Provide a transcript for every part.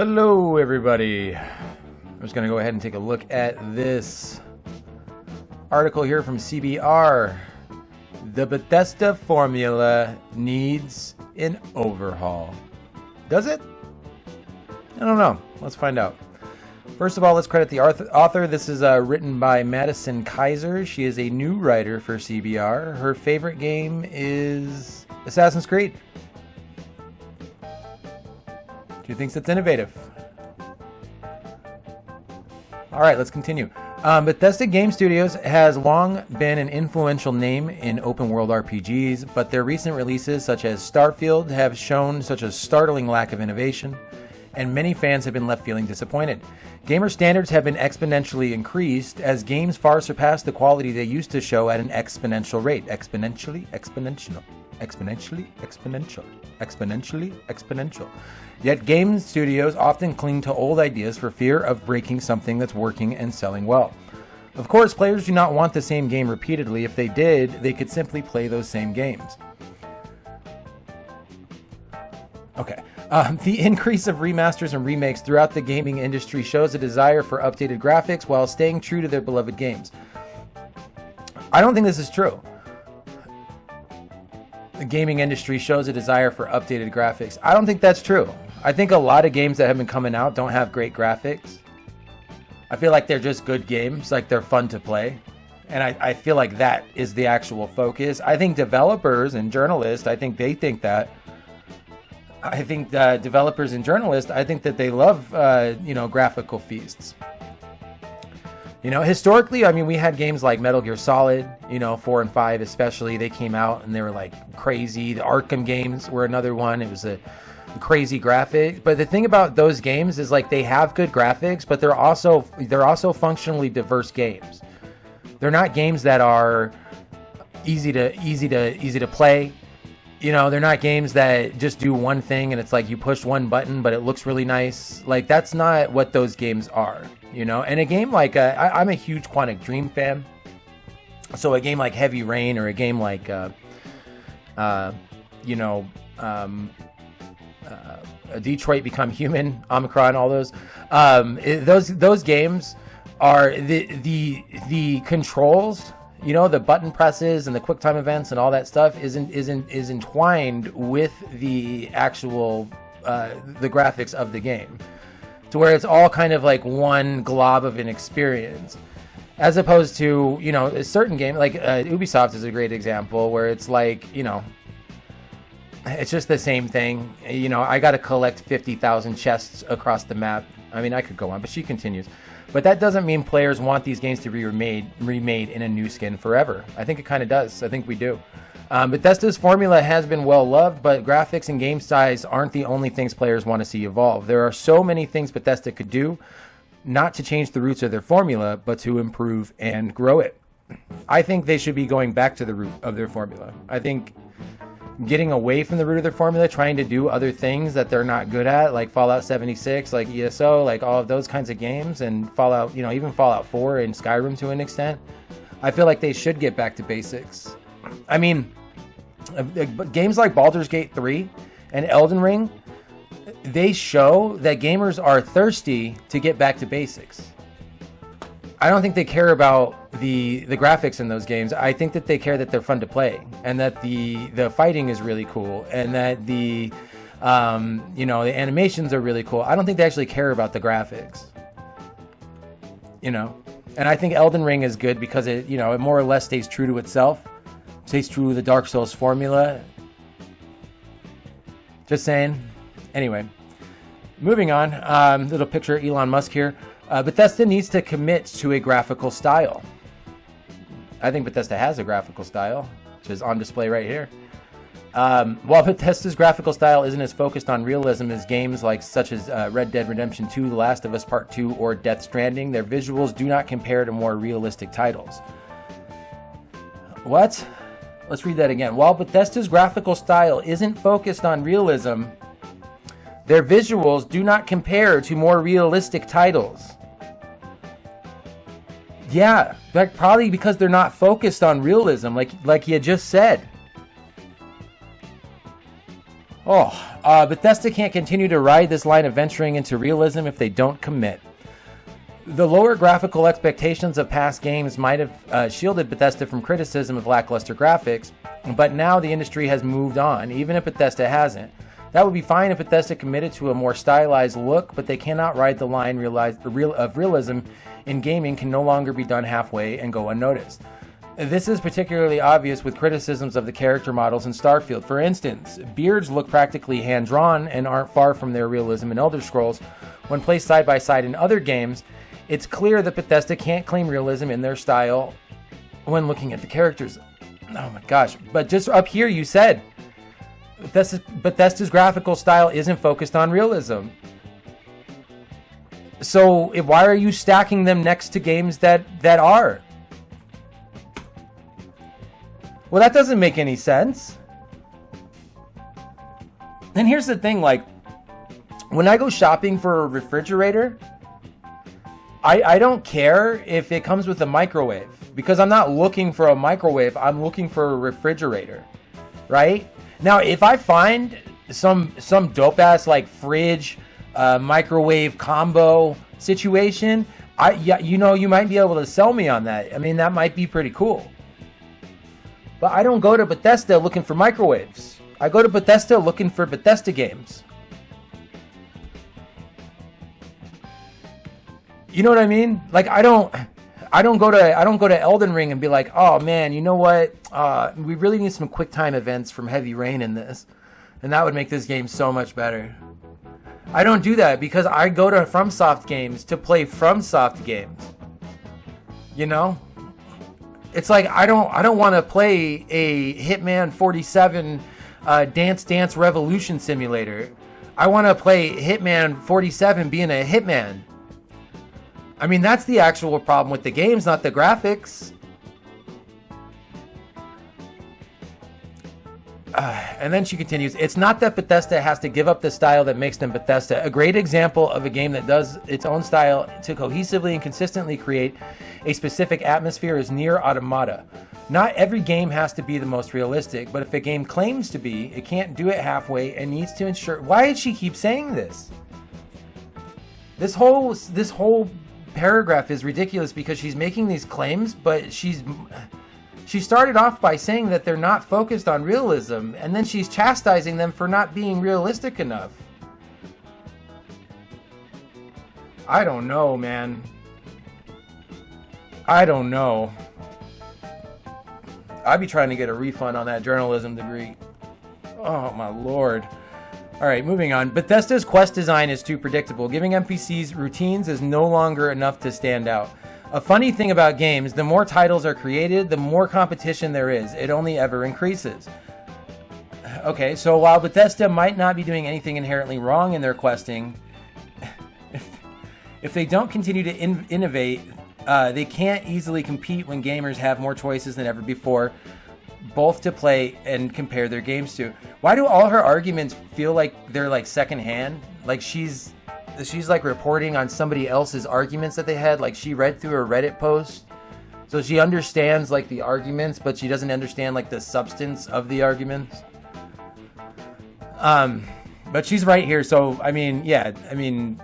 Hello everybody. I'm just going to go ahead and take a look at this article here from CBR. The Bethesda formula needs an overhaul. Does it? I don't know. Let's find out. First of all, let's credit the author. This is written by Madison Keizer. She is a new writer for CBR. Her favorite game is Assassin's Creed. She thinks it's innovative. All right, let's continue. Bethesda Game Studios has long been an influential name in open world RPGs, but their recent releases, such as Starfield, have shown such a startling lack of innovation, and many fans have been left feeling disappointed. Gamer standards have been exponentially increased as games far surpass the quality they used to show at an exponential rate. Exponentially exponential. Yet game studios often cling to old ideas for fear of breaking something that's working and selling well. Of course, players do not want the same game repeatedly. If they did, they could simply play those same games. Okay. The increase of remasters and remakes throughout the gaming industry shows a desire for updated graphics while staying true to their beloved games. I don't think this is true. The gaming industry shows a desire for updated graphics. I don't think that's true. I think a lot of games that have been coming out don't have great graphics. I feel like they're just good games, like they're fun to play. And I feel like that is the actual focus. I think developers and journalists, I think they think that. I think developers and journalists, I think that they love, graphical feasts. Historically, I mean, we had games like Metal Gear Solid, 4 and 5 especially. They came out and they were like crazy. The Arkham games were another one. It was a crazy graphic. But the thing about those games is like they have good graphics, but they're also functionally diverse games. They're not games that are easy to play. They're not games that just do one thing and it's like you push one button, but it looks really nice. Like that's not what those games are, And a game like I'm a huge Quantic Dream fan, so a game like Heavy Rain or a game like Detroit Become Human, Omicron, all those those games are the controls. The button presses and the quick time events and all that stuff is entwined with the actual the graphics of the game, to where it's all kind of like one glob of an experience, as opposed to a certain game like Ubisoft is a great example where it's like it's just the same thing. I got to collect 50,000 chests across the map. I mean, I could go on, but she continues. But that doesn't mean players want these games to be remade in a new skin forever. I think it kind of does. I think we do. Bethesda's formula has been well loved, but graphics and game size aren't the only things players want to see evolve. There are so many things Bethesda could do, not to change the roots of their formula, but to improve and grow it. I think they should be going back to the root of their formula. I think getting away from the root of their formula, trying to do other things that they're not good at, like Fallout 76, like ESO, like all of those kinds of games, and Fallout, even Fallout 4 and Skyrim to an extent. I feel like they should get back to basics. I mean, games like Baldur's Gate 3 and Elden Ring, they show that gamers are thirsty to get back to basics. I don't think they care about the graphics in those games. I think that they care that they're fun to play, and that the fighting is really cool, and that the animations are really cool. I don't think they actually care about the graphics. And I think Elden Ring is good because it more or less stays true to itself, stays true to the Dark Souls formula. Just saying. Anyway, moving on. Little picture of Elon Musk here. Bethesda needs to commit to a graphical style. I think Bethesda has a graphical style, which is on display right here. While Bethesda's graphical style isn't as focused on realism as games such as Red Dead Redemption 2, The Last of Us Part 2, or Death Stranding, their visuals do not compare to more realistic titles. What? Let's read that again. While Bethesda's graphical style isn't focused on realism, their visuals do not compare to more realistic titles. Yeah, probably because they're not focused on realism, like you just said. Bethesda can't continue to ride this line of venturing into realism if they don't commit. The lower graphical expectations of past games might have shielded Bethesda from criticism of lackluster graphics, but now the industry has moved on, even if Bethesda hasn't. That would be fine if Bethesda committed to a more stylized look, but they cannot ride the line of realism in gaming can no longer be done halfway and go unnoticed. This is particularly obvious with criticisms of the character models in Starfield. For instance, beards look practically hand-drawn and aren't far from their realism in Elder Scrolls. When placed side by side in other games, it's clear that Bethesda can't claim realism in their style when looking at the characters. Oh my gosh. But just up here you said Bethesda's graphical style isn't focused on realism. So why are you stacking them next to games that are? Well, that doesn't make any sense. And here's the thing, like, when I go shopping for a refrigerator, I don't care if it comes with a microwave, because I'm not looking for a microwave, I'm looking for a refrigerator, right? Now, if I find some dope-ass, like, fridge, microwave combo situation, you might be able to sell me on that. I mean, that might be pretty cool. But I don't go to Bethesda looking for microwaves. I go to Bethesda looking for Bethesda games. You know what I mean? Like, I don't go to Elden Ring and be like, oh man, you know what? We really need some quick time events from Heavy Rain in this, and that would make this game so much better. I don't do that because I go to FromSoft games to play FromSoft games. You know? It's like I don't want to play a Hitman 47 Dance Dance Revolution simulator. I want to play Hitman 47 being a hitman. I mean, that's the actual problem with the games, not the graphics. And then she continues, it's not that Bethesda has to give up the style that makes them Bethesda. A great example of a game that does its own style to cohesively and consistently create a specific atmosphere is Nier Automata. Not every game has to be the most realistic, but if a game claims to be, it can't do it halfway and needs to ensure... Why did she keep saying this? This whole paragraph is ridiculous because she's making these claims, but she started off by saying that they're not focused on realism, and then she's chastising them for not being realistic enough. I don't know, man. I don't know. I'd be trying to get a refund on that journalism degree. Oh, my lord. Alright, moving on. Bethesda's quest design is too predictable. Giving NPCs routines is no longer enough to stand out. A funny thing about games, the more titles are created, the more competition there is. It only ever increases. Okay, so while Bethesda might not be doing anything inherently wrong in their questing, if they don't continue to innovate, they can't easily compete when gamers have more choices than ever before, both to play and compare their games to. Why do all her arguments feel like they're like secondhand? Like she's like reporting on somebody else's arguments that they had, like she read through a Reddit post, so she understands like the arguments, but she doesn't understand like the substance of the arguments. But she's right here, so I mean, yeah, I mean,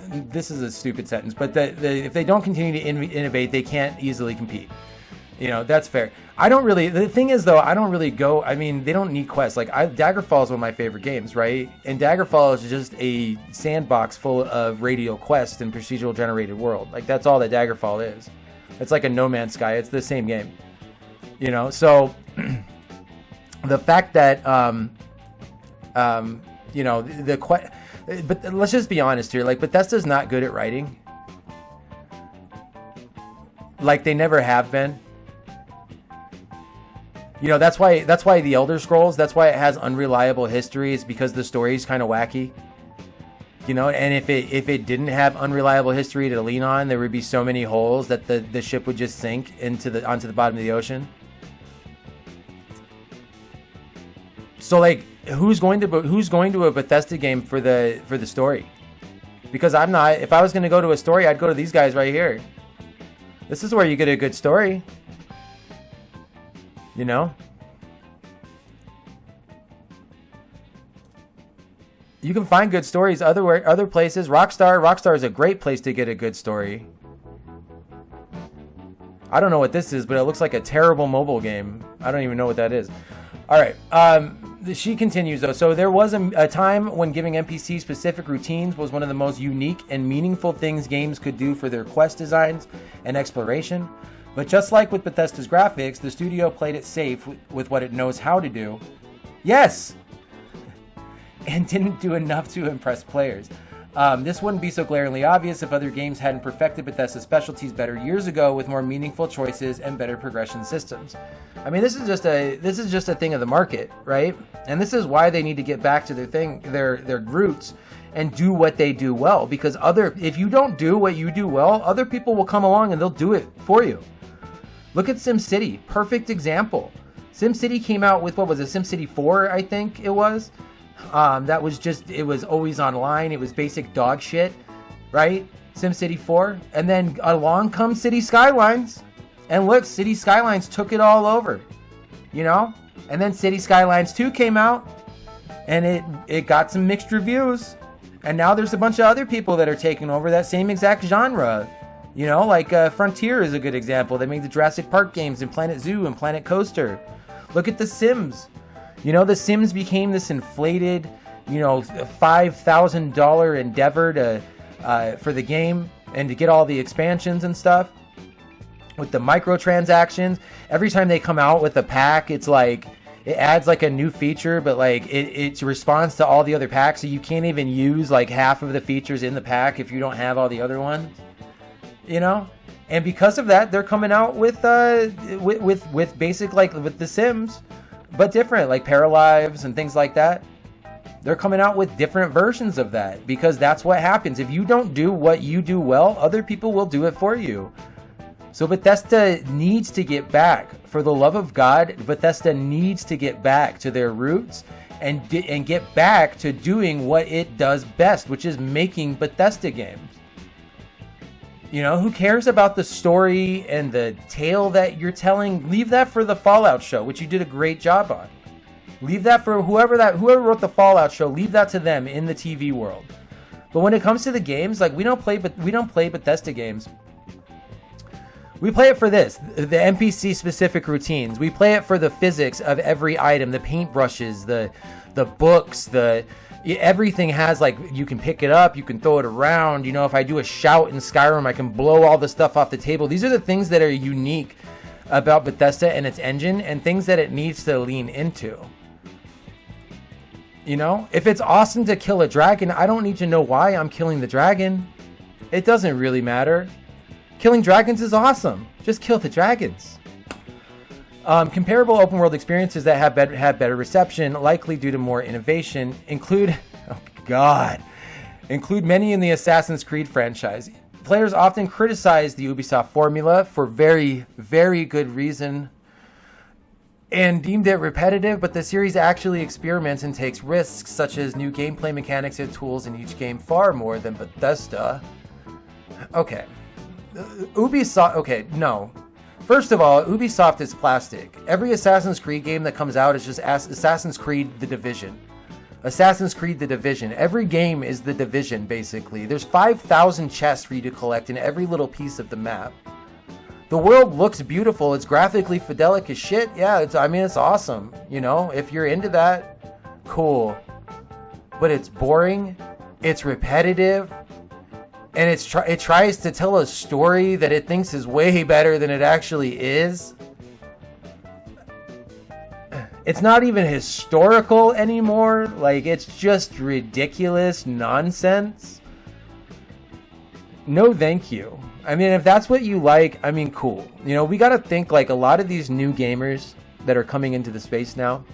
this is a stupid sentence, but if they don't continue to innovate, they can't easily compete. You know, that's fair. I don't really, the thing is though, I don't really go, I mean, they don't need quests. Like, Daggerfall is one of my favorite games, right? And Daggerfall is just a sandbox full of radial quests and procedural generated world. Like, that's all that Daggerfall is. It's like a No Man's Sky. It's the same game. You know, so the fact that, you know, but let's just be honest here. Like, Bethesda's not good at writing. Like, they never have been. You know, that's why the Elder Scrolls, that's why it has unreliable history, is because the story's kind of wacky. You know, and if it didn't have unreliable history to lean on, there would be so many holes that the ship would just sink onto the bottom of the ocean. So like, who's going to a Bethesda game for the story? Because I'm not. If I was going to go to a story, I'd go to these guys right here. This is where you get a good story. You know? You can find good stories other places. Rockstar is a great place to get a good story. I don't know what this is, but it looks like a terrible mobile game. I don't even know what that is. All right. She continues, though. So there was a time when giving NPCs specific routines was one of the most unique and meaningful things games could do for their quest designs and exploration. But just like with Bethesda's graphics, the studio played it safe with what it knows how to do. Yes! And didn't do enough to impress players. This wouldn't be so glaringly obvious if other games hadn't perfected Bethesda's specialties better years ago with more meaningful choices and better progression systems. I mean, this is just a thing of the market, right? And this is why they need to get back to their roots and do what they do well. Because if you don't do what you do well, other people will come along and they'll do it for you. Look at SimCity, perfect example. SimCity came out with, what was it, SimCity 4, I think it was. It was always online. It was basic dog shit, right? SimCity 4. And then along comes City Skylines. And look, City Skylines took it all over, you know? And then City Skylines 2 came out, and it got some mixed reviews. And now there's a bunch of other people that are taking over that same exact genre. You know, like Frontier is a good example. They made the Jurassic Park games and Planet Zoo and Planet Coaster. Look at The Sims. You know, The Sims became this inflated, you know, $5,000 endeavor for the game and to get all the expansions and stuff. With the microtransactions, every time they come out with a pack, it's like it adds like a new feature, but like it responds to all the other packs, so you can't even use like half of the features in the pack if you don't have all the other ones. You know, and because of that, they're coming out with basic, like with The Sims, but different, like Paralives and things like that. They're coming out with different versions of that because that's what happens. If you don't do what you do well, other people will do it for you. So Bethesda needs to get back. For the love of God, Bethesda needs to get back to their roots and get back to doing what it does best, which is making Bethesda games. You know, who cares about the story and the tale that you're telling? Leave that for the Fallout show, which you did a great job on. Leave that for whoever wrote the Fallout show. Leave that to them in the TV world. But when it comes to the games, like we don't play Bethesda games. We play it for this, the NPC specific routines. We play it for the physics of every item, the paintbrushes, the books, everything has, like, you can pick it up, you can throw it around. You know, if I do a shout in Skyrim, I can blow all the stuff off the table. These are the things that are unique about Bethesda and its engine, and things that it needs to lean into. You know, if it's awesome to kill a dragon, I don't need to know why I'm killing the dragon. It doesn't really matter. Killing dragons is awesome. Just kill the dragons. Comparable open world experiences that have better reception, likely due to more innovation, include many in the Assassin's Creed franchise. Players often criticize the Ubisoft formula for very, very good reason and deemed it repetitive, but the series actually experiments and takes risks, such as new gameplay mechanics and tools in each game, far more than Bethesda. Okay. Ubisoft, okay, no. First of all, Ubisoft is plastic. Every Assassin's Creed game that comes out is just Assassin's Creed The Division. Assassin's Creed The Division. Every game is The Division, basically. There's 5,000 chests for you to collect in every little piece of the map. The world looks beautiful. It's graphically fidelic as shit. Yeah, it's awesome. You know, if you're into that, cool. But it's boring. It's repetitive. And it tries to tell a story that it thinks is way better than it actually is. It's not even historical anymore. Like, it's just ridiculous nonsense. No, thank you. I mean, if that's what you like, I mean, cool. You know, we got to think, like, a lot of these new gamers that are coming into the space now.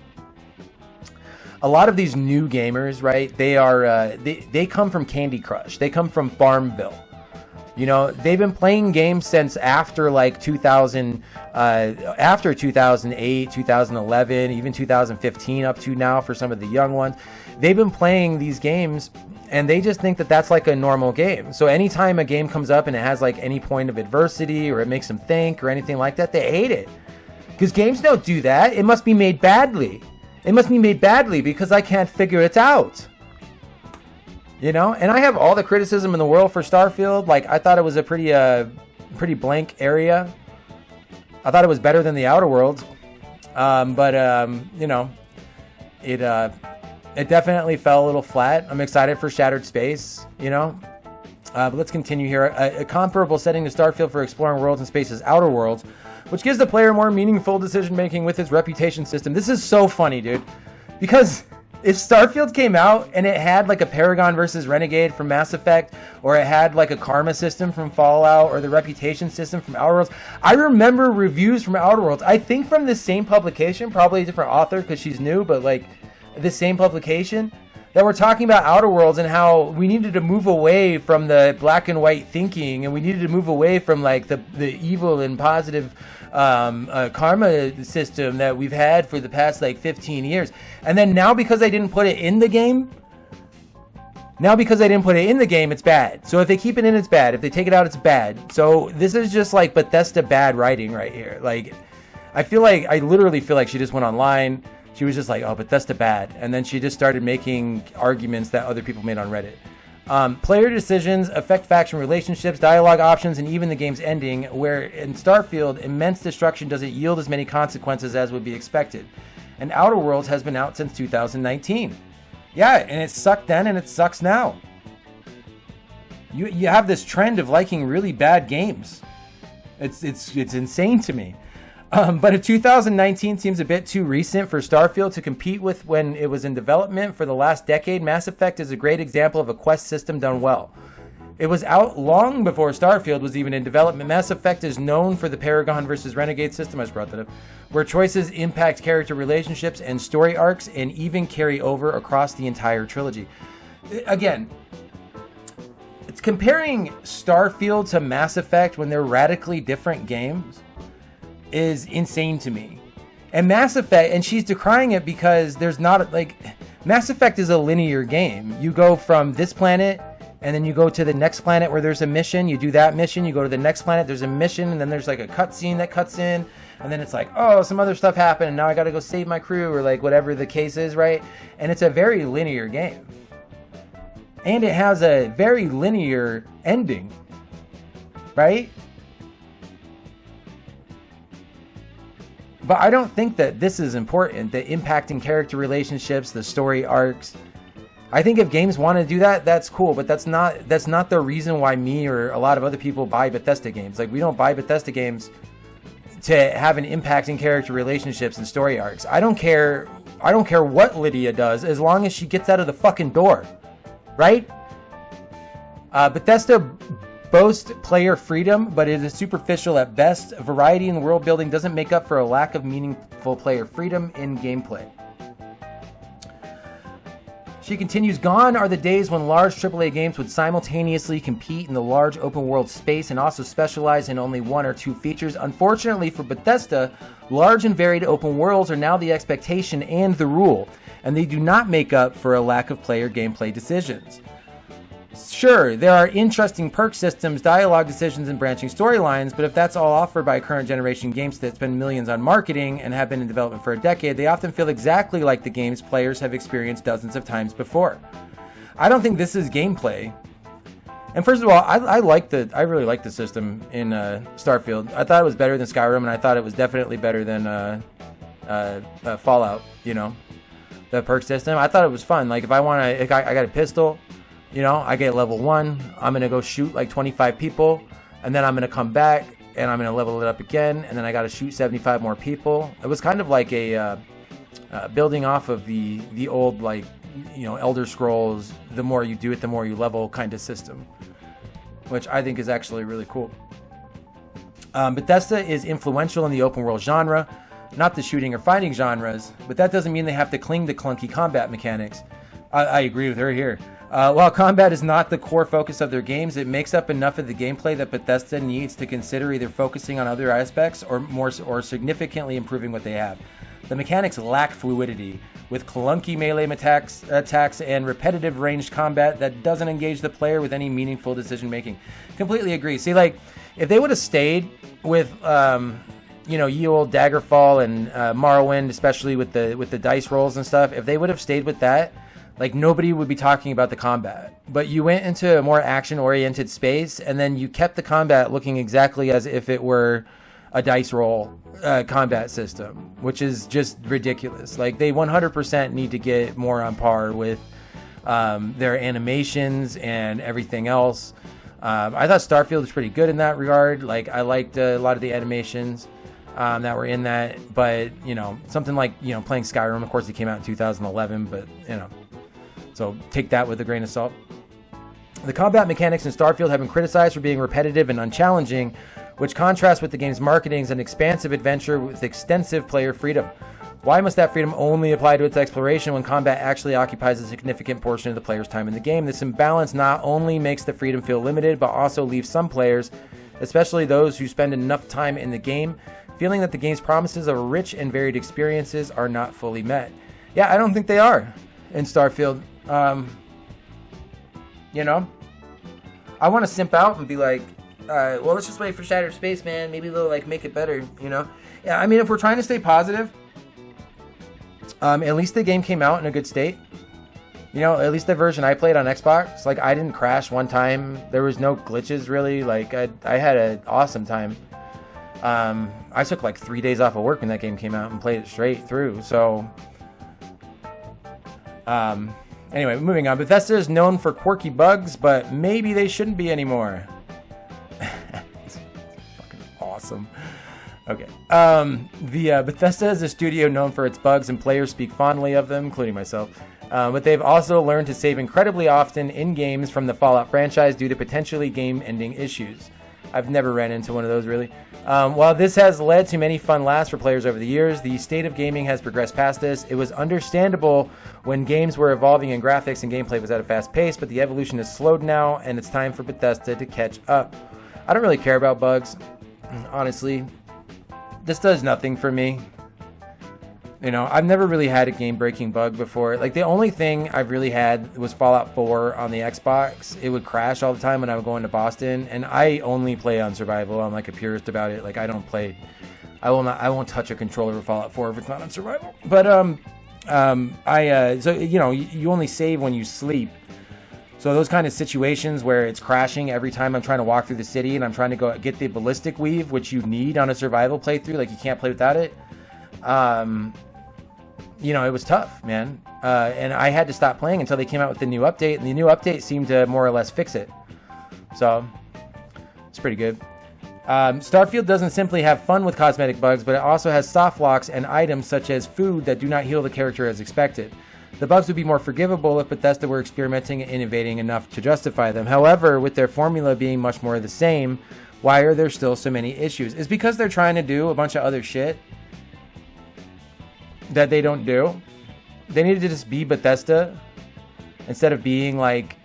A lot of these new gamers, right? They are they come from Candy Crush. They come from Farmville. You know, they've been playing games since after like 2008, 2011, even 2015 up to now for some of the young ones. They've been playing these games and they just think that that's like a normal game. So anytime a game comes up and it has like any point of adversity or it makes them think or anything like that, they hate it. Because games don't do that. It must be made badly. It must be made badly because I can't figure it out. You know, and I have all the criticism in the world for Starfield. Like, I thought it was a pretty blank area. I thought it was better than the Outer Worlds. You know, it definitely fell a little flat. I'm excited for Shattered Space, you know. But let's continue here. A comparable setting to Starfield for exploring worlds and spaces, Outer Worlds, which gives the player more meaningful decision-making with its reputation system. This is so funny, dude. Because if Starfield came out and it had like a Paragon versus Renegade from Mass Effect, or it had like a karma system from Fallout, or the reputation system from Outer Worlds, I remember reviews from Outer Worlds, I think from the same publication, probably a different author because she's new, but like the same publication, that were talking about Outer Worlds and how we needed to move away from the black and white thinking, and we needed to move away from like the evil and positive karma system that we've had for the past like 15 years. And then now, because I didn't put it in the game, it's bad. So if they keep it in, it's bad. If they take it out, it's bad. So this is just like Bethesda bad writing right here. Like, I literally feel like she just went online. She was just like, oh, Bethesda bad. And then she just started making arguments that other people made on Reddit. Player decisions affect faction relationships, dialogue options, and even the game's ending, where in Starfield, immense destruction doesn't yield as many consequences as would be expected. And Outer Worlds has been out since 2019. Yeah, and it sucked then and it sucks now. You have this trend of liking really bad games. It's insane to me. But in 2019 seems a bit too recent for Starfield to compete with when it was in development for the last decade. Mass Effect is a great example of a quest system done well. It was out long before Starfield was even in development. Mass Effect is known for the Paragon versus Renegade system, I just brought that up, where choices impact character relationships and story arcs and even carry over across the entire trilogy. Again, it's comparing Starfield to Mass Effect when they're radically different games is insane to me. And Mass Effect, and she's decrying it because there's not, like, Mass Effect is a linear game. You go from this planet, and then you go to the next planet where there's a mission, you do that mission, you go to the next planet, there's a mission, and then there's like a cutscene that cuts in, and then it's like, oh, some other stuff happened, and now I gotta go save my crew, or like whatever the case is, right? And it's a very linear game. And it has a very linear ending, right? But I don't think that this is important, the impacting character relationships, the story arcs. I think if games want to do that, that's cool, but that's not the reason why me or a lot of other people buy Bethesda games. Like, we don't buy Bethesda games to have an impact in character relationships and story arcs. I don't care what Lydia does as long as she gets out of the fucking door, right? Bethesda boasts player freedom, but it is superficial at best. Variety in world building doesn't make up for a lack of meaningful player freedom in gameplay. She continues, gone are the days when large AAA games would simultaneously compete in the large open world space and also specialize in only one or two features. Unfortunately for Bethesda, large and varied open worlds are now the expectation and the rule, and they do not make up for a lack of player gameplay decisions. Sure, there are interesting perk systems, dialogue decisions, and branching storylines, but if that's all offered by current generation games that spend millions on marketing and have been in development for a decade, they often feel exactly like the games players have experienced dozens of times before. I don't think this is gameplay. And first of all, I really like the system in Starfield. I thought it was better than Skyrim, and I thought it was definitely better than Fallout, you know, the perk system. I thought it was fun. Like, if I got a pistol, you know, I get level 1, I'm going to go shoot like 25 people, and then I'm going to come back, and I'm going to level it up again, and then I got to shoot 75 more people. It was kind of like a building off of the old, like, you know, Elder Scrolls, the more you do it, the more you level kind of system, which I think is actually really cool. Bethesda is influential in the open world genre, not the shooting or fighting genres, but that doesn't mean they have to cling to clunky combat mechanics. I agree with her here. While combat is not the core focus of their games, it makes up enough of the gameplay that Bethesda needs to consider either focusing on other aspects or significantly improving what they have. The mechanics lack fluidity, with clunky melee attacks and repetitive ranged combat that doesn't engage the player with any meaningful decision making. Completely agree. See, like, if they would have stayed with you know, ye old Daggerfall and Morrowind, especially with the dice rolls and stuff, if they would have stayed with that, like nobody would be talking about the combat. But you went into a more action-oriented space, and then you kept the combat looking exactly as if it were a dice roll combat system, which is just ridiculous. Like, they 100% need to get more on par with their animations and everything else. I thought Starfield was pretty good in that regard. Like, I liked a lot of the animations that were in that, but you know, something like, you know, playing Skyrim, of course it came out in 2011, but you know, so take that with a grain of salt. The combat mechanics in Starfield have been criticized for being repetitive and unchallenging, which contrasts with the game's marketing as an expansive adventure with extensive player freedom. Why must that freedom only apply to its exploration when combat actually occupies a significant portion of the player's time in the game? This imbalance not only makes the freedom feel limited, but also leaves some players, especially those who spend enough time in the game, feeling that the game's promises of rich and varied experiences are not fully met. Yeah, I don't think they are in Starfield. You know, I want to simp out and be like, well, let's just wait for Shattered Space, man. Maybe they'll like make it better, you know? Yeah, I mean, if we're trying to stay positive, at least the game came out in a good state. You know, at least the version I played on Xbox, like, I didn't crash one time. There was no glitches, really. Like, I had an awesome time. I took like 3 days off of work when that game came out and played it straight through. So, anyway, moving on. Bethesda is known for quirky bugs, but maybe they shouldn't be anymore. It's fucking awesome. Okay. Bethesda is a studio known for its bugs, and players speak fondly of them, including myself. But they've also learned to save incredibly often in games from the Fallout franchise due to potentially game-ending issues. I've never ran into one of those, really. While this has led to many fun laughs for players over the years, the state of gaming has progressed past this. It was understandable when games were evolving and graphics and gameplay was at a fast pace, but the evolution has slowed now, and it's time for Bethesda to catch up. I don't really care about bugs, honestly. This does nothing for me. You know, I've never really had a game-breaking bug before. Like, the only thing I've really had was Fallout 4 on the Xbox. It would crash all the time when I would go into Boston, and I only play on survival. I'm like a purist about it. Like, I won't touch a controller for Fallout 4 if it's not on survival. But so you know, you only save when you sleep. So those kind of situations where it's crashing every time I'm trying to walk through the city and I'm trying to go get the ballistic weave, which you need on a survival playthrough, like you can't play without it. You know, it was tough, man. And I had to stop playing until they came out with the new update, and the new update seemed to more or less fix it. So, it's pretty good. Starfield doesn't simply have fun with cosmetic bugs, but it also has soft locks and items such as food that do not heal the character as expected. The bugs would be more forgivable if Bethesda were experimenting and innovating enough to justify them. However, with their formula being much more the same, why are there still so many issues? It's because they're trying to do a bunch of other shit that they don't do. They needed to just be Bethesda instead of being like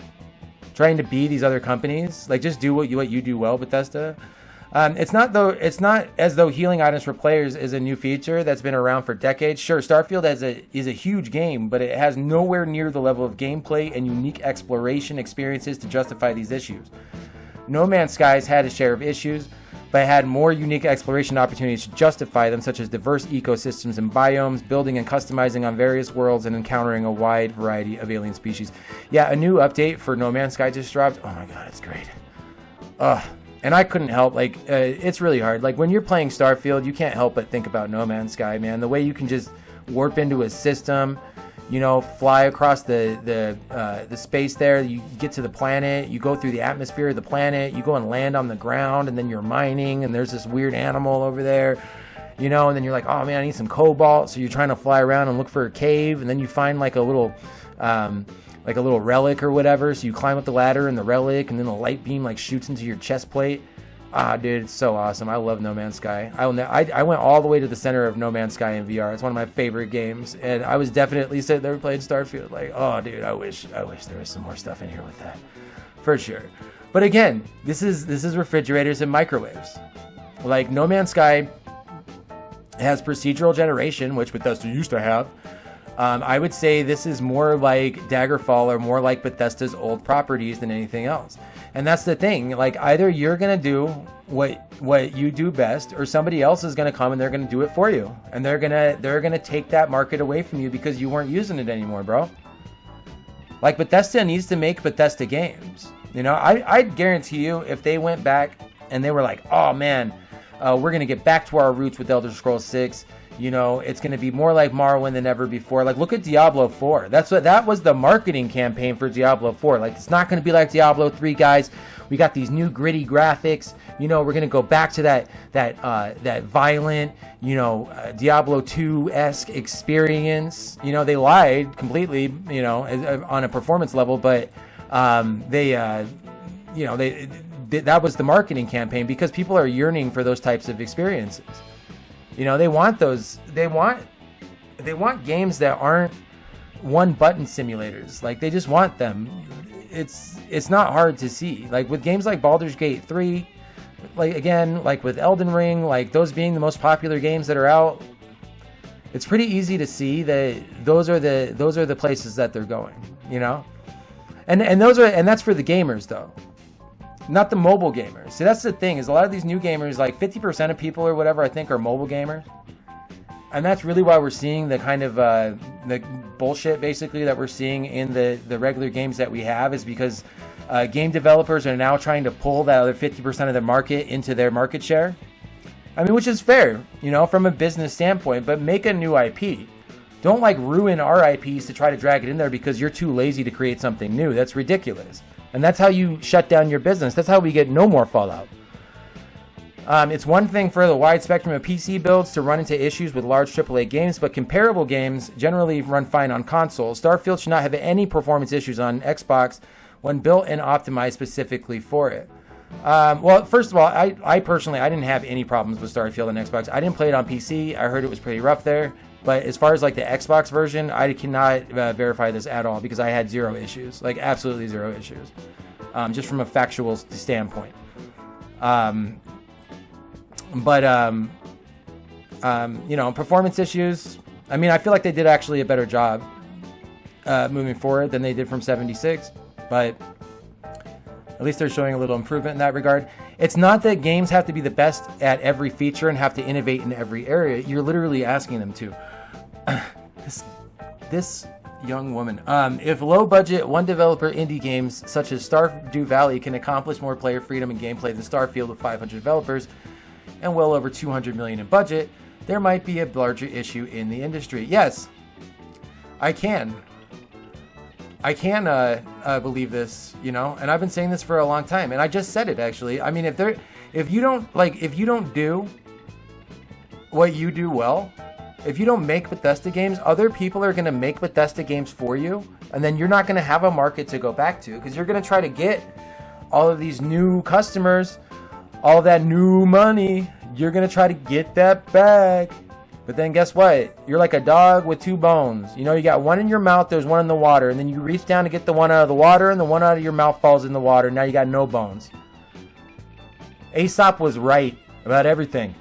trying to be these other companies. Like, just do what you do well, Bethesda. It's not as though healing items for players is a new feature that's been around for decades. Sure, Starfield is a huge game, but it has nowhere near the level of gameplay and unique exploration experiences to justify these issues. No Man's Skies had a share of issues, but had more unique exploration opportunities to justify them, such as diverse ecosystems and biomes, building and customizing on various worlds, and encountering a wide variety of alien species. Yeah, a new update for No Man's Sky just dropped. Oh my god, it's great. And I couldn't help, like, it's really hard. Like, when you're playing Starfield, you can't help but think about No Man's Sky, man. The way you can just warp into a system, you know, fly across the space there. You get to the planet, you go through the atmosphere of the planet, you go and land on the ground, and then you're mining, and there's this weird animal over there, you know, and then you're like, oh man, I need some cobalt. So you're trying to fly around and look for a cave, and then you find like a little relic or whatever. So you climb up the ladder and the relic, and then the light beam like shoots into your chest plate. Ah, dude, it's so awesome. I love No Man's Sky. I went all the way to the center of No Man's Sky in VR. It's one of my favorite games, and I was definitely sitting there playing Starfield. Like, oh, dude, I wish there was some more stuff in here with that, for sure. But again, this is refrigerators and microwaves. Like, No Man's Sky has procedural generation, which Bethesda used to have. I would say this is more like Daggerfall or more like Bethesda's old properties than anything else. And that's the thing. Like, either you're going to do what you do best, or somebody else is going to come and they're going to do it for you. And they're going to take that market away from you because you weren't using it anymore, bro. Like, Bethesda needs to make Bethesda games. You know, I guarantee you, if they went back and they were like, oh man, we're going to get back to our roots with Elder Scrolls 6. You know, it's going to be more like Morrowind than ever before. Like, look at Diablo 4. That was the marketing campaign for Diablo 4. Like, it's not going to be like Diablo 3, guys. We got these new gritty graphics. You know, we're going to go back to that violent, you know, Diablo 2-esque experience. You know, they lied completely, you know, on a performance level, but that was the marketing campaign because people are yearning for those types of experiences. You know, they want those. They want games that aren't one-button simulators. Like, they just want them. It's not hard to see. Like, with games like Baldur's Gate 3, like, again, like with Elden Ring, like those being the most popular games that are out, it's pretty easy to see that those are the places that they're going. You know, and that's for the gamers though. Not the mobile gamers. See, that's the thing, is a lot of these new gamers, like 50% of people or whatever, I think, are mobile gamers. And that's really why we're seeing the kind of the bullshit, basically, that we're seeing in the regular games that we have, is because game developers are now trying to pull that other 50% of the market into their market share. I mean, which is fair, you know, from a business standpoint, but make a new IP. Don't, like, ruin our IPs to try to drag it in there because you're too lazy to create something new. That's ridiculous. And that's how you shut down your business. That's how we get no more Fallout. It's one thing for the wide spectrum of PC builds to run into issues with large AAA games, but comparable games generally run fine on consoles. Starfield should not have any performance issues on Xbox when built and optimized specifically for it. Well, first of all, I personally didn't have any problems with Starfield on Xbox. I didn't play it on PC. I heard it was pretty rough there. But as far as like the Xbox version, I cannot verify this at all because I had zero issues, like absolutely zero issues, just from a factual standpoint. You know, performance issues. I mean, I feel like they did actually a better job moving forward than they did from 76, but at least they're showing a little improvement in that regard. It's not that games have to be the best at every feature and have to innovate in every area. You're literally asking them to. This young woman. If low budget, one developer indie games such as Stardew Valley can accomplish more player freedom and gameplay than Starfield with 500 developers and well over 200 million in budget, there might be a larger issue in the industry. Yes, I can believe this, you know, and I've been saying this for a long time, and I just said it actually. I mean, if you don't do what you do well, if you don't make Bethesda games, other people are going to make Bethesda games for you, and then you're not going to have a market to go back to because you're going to try to get all of these new customers, all of that new money. You're going to try to get that bag. But then guess what? You're like a dog with two bones. You know, you got one in your mouth, there's one in the water, and then you reach down to get the one out of the water, and the one out of your mouth falls in the water. Now you got no bones. Aesop was right about everything.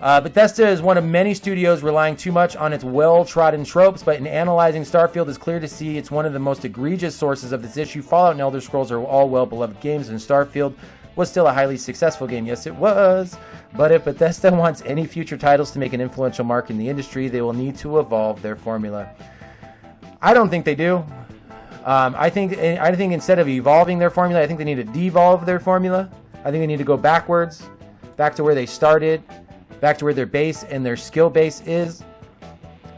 Bethesda is one of many studios relying too much on its well-trodden tropes, but in analyzing Starfield, it's clear to see it's one of the most egregious sources of this issue. Fallout and Elder Scrolls are all well-beloved games, and Starfield was still a highly successful game. Yes, it was. But if Bethesda wants any future titles to make an influential mark in the industry, they will need to evolve their formula. I don't think they do. I think instead of evolving their formula, I think they need to devolve their formula. I think they need to go backwards, back to where they started, back to where their base and their skill base is,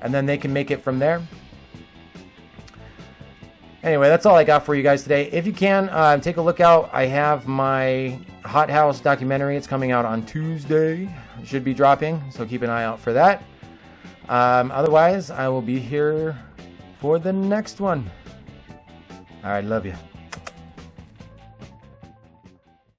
and then they can make it from there. Anyway, that's all I got for you guys today. If you can, take a look out. I have my Hot House documentary. It's coming out on Tuesday. It should be dropping, so keep an eye out for that. Otherwise, I will be here for the next one. All right, love you.